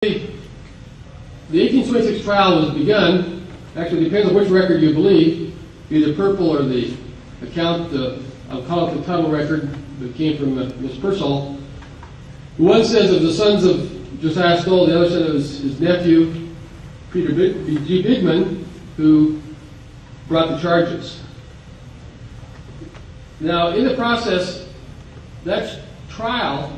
The 1826 trial was begun. Actually, it depends on which record you believe, either Purple or the account, I'll call it the tunnel record that came from Miss Pearsall. One says of the sons of Josiah Stoll, the other said it was his nephew, Peter G. Bigman, who brought the charges. Now, in the process, that trial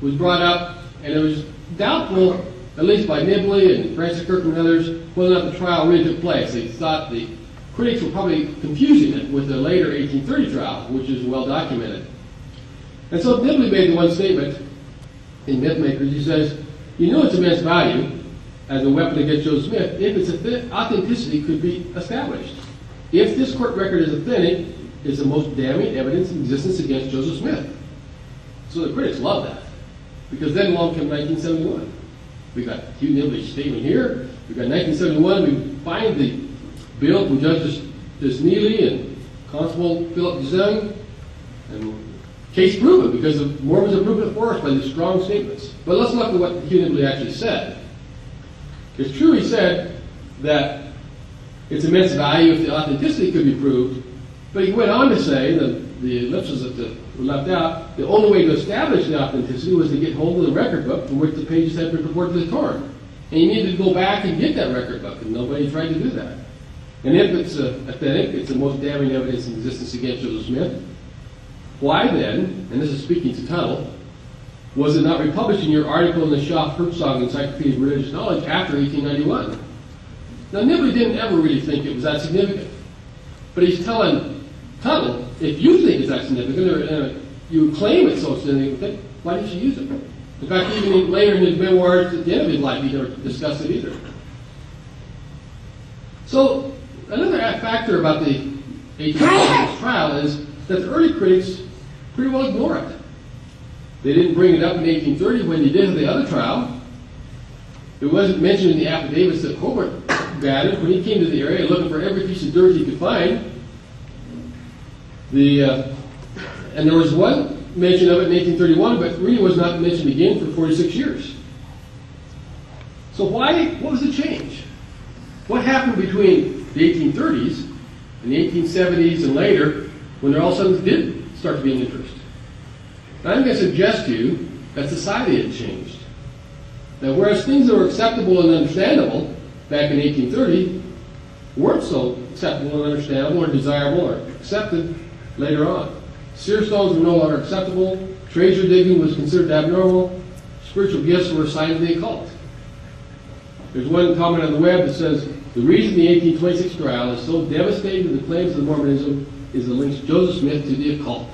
was brought up, and it was doubtful, at least by Nibley and Francis Kirkham and others, whether or not the trial really took place. They thought the critics were probably confusing it with the later 1830 trial, which is well documented. And so Nibley made the one statement in Mythmakers. He says, "You know its immense value as a weapon against Joseph Smith if its authenticity could be established. If this court record is authentic, it's the most damning evidence in existence against Joseph Smith." So the critics love that, because then along came 1971. We got Hugh Nibley's statement here. We got 1971. We find the bill from Justice Neely and Constable Philip Zung, and case proven, because the Mormons have proven it for us by these strong statements. But let's look at what Hugh Nibley actually said. It's true he said that its immense value if the authenticity could be proved, but he went on to say, the ellipses that were left out, the only way to establish the authenticity was to get hold of the record book from which the pages had been purportedly torn. And you needed to go back and get that record book, and nobody tried to do that. And if it's authentic, it's the most damning evidence in existence against Joseph Smith. Why then, and this is speaking to Tuttle, was it not republished in your article in the Schaff-Herzog Encyclopedia of Religious Knowledge after 1891? Now, Nibley didn't ever really think it was that significant. But he's telling Tuttle, if you think it's that significant, or you claim it's so significant, why didn't you use it? In fact, even later in his memoirs, at the end of his life, he never discussed it either. So, another factor about the 1826 trial is that the early critics pretty well ignore it. They didn't bring it up in 1830 when they did the other trial. It wasn't mentioned in the affidavits that Hobart gathered when he came to the area looking for every piece of dirt he could find. And there was one mention of it in 1831, but really was not mentioned again for 46 years. So what was the change? What happened between the 1830s and the 1870s and later when there all of a sudden did start to be an interest? And I'm going to suggest to you that society had changed. That whereas things that were acceptable and understandable back in 1830 weren't so acceptable and understandable or desirable or accepted later on. Seer stones were no longer acceptable, treasure digging was considered abnormal, spiritual gifts were assigned to the occult. There's one comment on the web that says, the reason the 1826 trial is so devastating to the claims of Mormonism is it links Joseph Smith to the occult.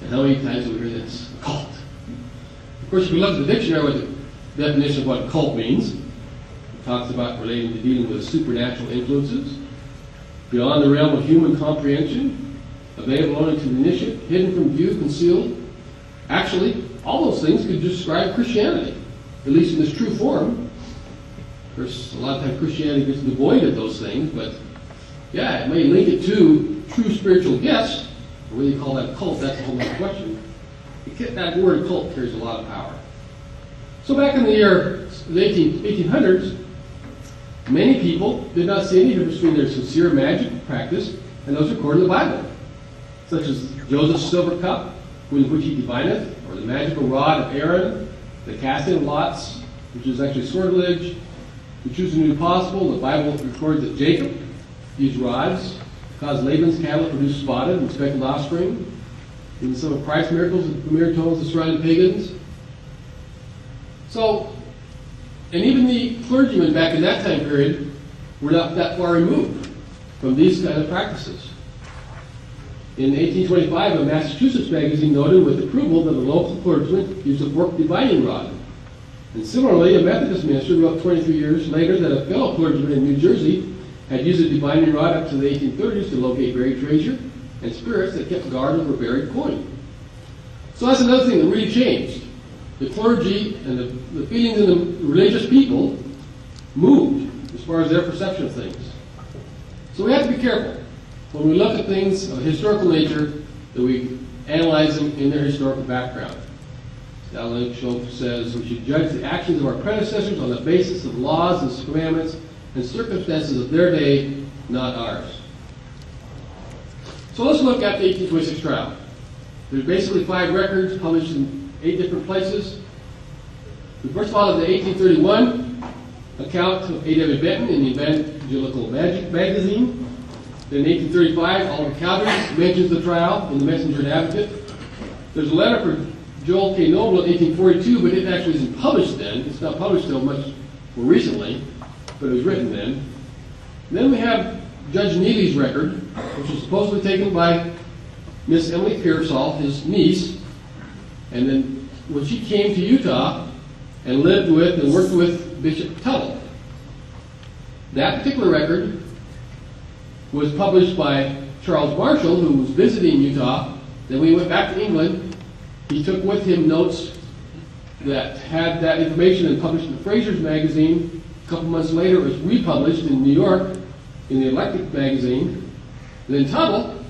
And how many times do we hear this? Occult. Of course, if we look at the dictionary with the definition of what occult means, it talks about relating to dealing with supernatural influences, beyond the realm of human comprehension, available only to the initiate, hidden from view, concealed. Actually, all those things could describe Christianity, at least in its true form. Of course, a lot of times Christianity gets devoid of those things, but yeah, it may link it to true spiritual gifts. Whether you call that cult, that's a whole other question. That word cult carries a lot of power. So back in the 1800s, many people did not see any difference between their sincere magic practice and those recorded in the Bible, such as Joseph's silver cup, with which he divineth, or the magical rod of Aaron, the casting of lots, which is actually sortilege, the choosing the impossible. The Bible records that Jacob used rods to cause Laban's cattle to produce spotted and speckled offspring. In some of Christ's miracles and premier tones that surrounded pagans. So, and even the clergymen back in that time period were not that far removed from these kind of practices. In 1825, a Massachusetts magazine noted with approval that a local clergyman used a forked divining rod. And similarly, a Methodist minister wrote 23 years later that a fellow clergyman in New Jersey had used a divining rod up to the 1830s to locate buried treasure and spirits that kept guard over buried coin. So that's another thing that really changed. The clergy and the feelings of the religious people moved as far as their perception of things. So we have to be careful when we look at things of a historical nature that we analyze them in their historical background. Alan Schoaf says, we should judge the actions of our predecessors on the basis of laws and commandments and circumstances of their day, not ours. So let's look at the 1826 trial. There's basically 5 records published in 8 different places. We first of all have the 1831 account of A.W. Benton in the Evangelical Magazine. Then in 1835, Oliver Cowdery mentions the trial in the Messenger and Advocate. There's a letter from Joel K. Noble in 1842, but it actually isn't published then. It's not published until much more recently, but it was written then. Then we have Judge Neely's record, which was supposedly taken by Miss Emily Pearsall, his niece, and then when she came to Utah and lived with and worked with Bishop Tuttle. That particular record was published by Charles Marshall, who was visiting Utah. Then when he went back to England, he took with him notes that had that information and published in the Fraser's magazine. A couple months later, it was republished in New York in the Electric magazine. Then Tuttle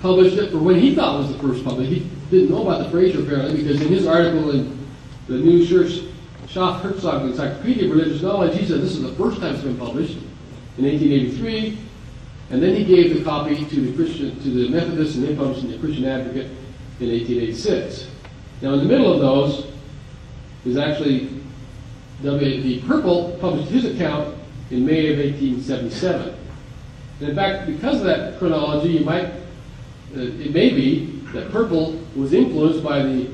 published it for when he thought was the first published. He didn't know about the Fraser apparently, because in his article in the new Schaff Herzog Encyclopedia of Religious Knowledge, he said this is the first time it's been published in 1883. And then he gave the copy to the Methodists, and they published in the Christian Advocate in 1886. Now, in the middle of those is actually W.A.D. Purple published his account in May of 1877. And in fact, because of that chronology, it may be that Purple was influenced by the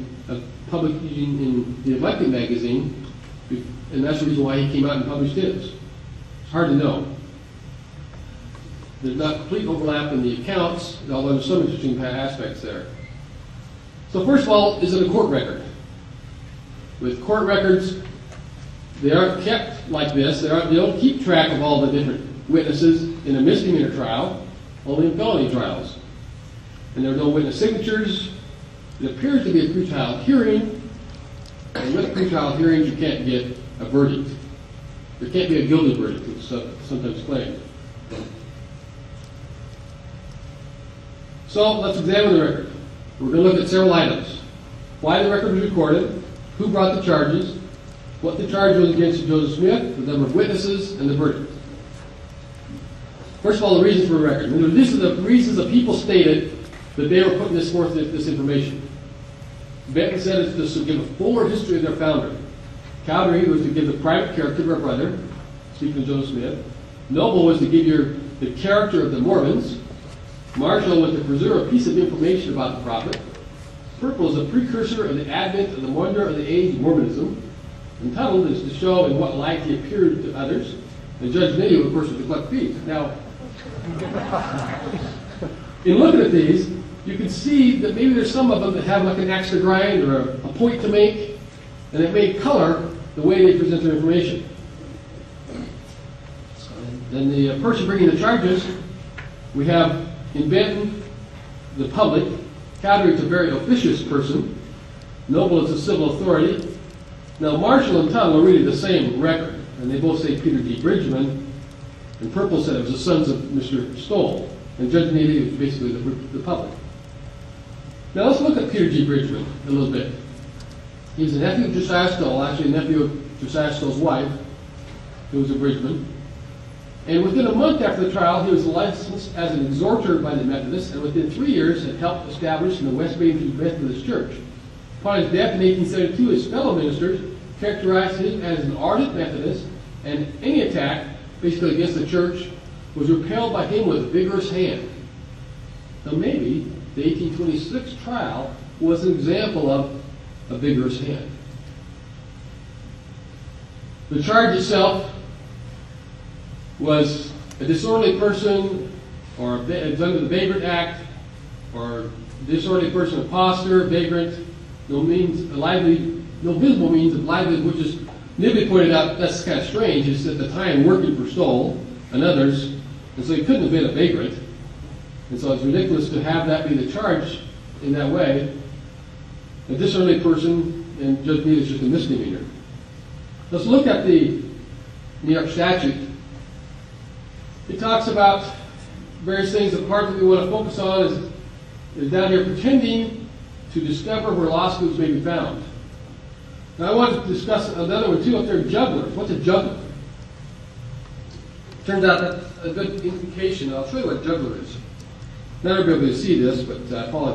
publication in the Electric magazine, and that's the reason why he came out and published his. It's hard to know. There's not complete overlap in the accounts, although there's some interesting aspects there. So first of all, is it a court record? With court records, they aren't kept like this. They don't keep track of all the different witnesses in a misdemeanor trial, only in felony trials. And there are no witness signatures. It appears to be a pretrial hearing, and with pretrial hearings, you can't get a verdict. There can't be a guilty verdict, it's sometimes claimed. So let's examine the record. We're going to look at several items. Why the record was recorded, who brought the charges, what the charge was against Joseph Smith, the number of witnesses, and the verdict. First of all, the reasons for the record. These are the reasons the people stated that they were putting this information. Benton said it was to give a fuller history of their founder. Cowdery was to give the private character of our brother, speaking of Joseph Smith. Noble was to give the character of the Mormons. Marshall was to preserve a piece of information about the prophet. Purple is a precursor of the advent of the wonder of the age of Mormonism. And Tuttle is to show in what light he appeared to others. And Judge Neely, of course, was to collect fees. Now, in looking at these, you can see that maybe there's some of them that have like an axe to grind or a point to make, and it may color the way they present their information. Then the person bringing the charges, we have in Benton, the public. Cowdery is a very officious person. Noble is a civil authority. Now, Marshall and Tuttle are really the same record, and they both say Peter D. Bridgman, and Purple said it was the sons of Mr. Stoll, and Judge Neely was basically the public. Now, let's look at Peter G. Bridgman a little bit. He's a nephew of Josiah Stoll, actually a nephew of Josiah Stoll's wife, who was a Bridgman. And within a month after the trial, he was licensed as an exhorter by the Methodists, and within 3 years had helped establish in the West Bay Methodist Church. Upon his death in 1872, his fellow ministers characterized him as an ardent Methodist, and any attack, basically against the church, was repelled by him with a vigorous hand. Now maybe the 1826 trial was an example of a vigorous hand. The charge itself was a disorderly person, or it's under the Vagrant Act, or disorderly person, imposter, vagrant, no visible means of livelihood, which is, Nibley pointed out, that's kind of strange. He's at the time working for Stoll and others, and so he couldn't have been a vagrant. And so it's ridiculous to have that be the charge in that way. A disorderly person, and Judge Neely is just a misdemeanor. Let's look at the New York statute. It talks about various things. The part that we want to focus on is down here, pretending to discover where lost goods may be found. Now I want to discuss another one too up there, jugglers. What's a juggler? Turns out that's a good indication. I'll show you what a juggler is. Not everybody will see this, but I apologize.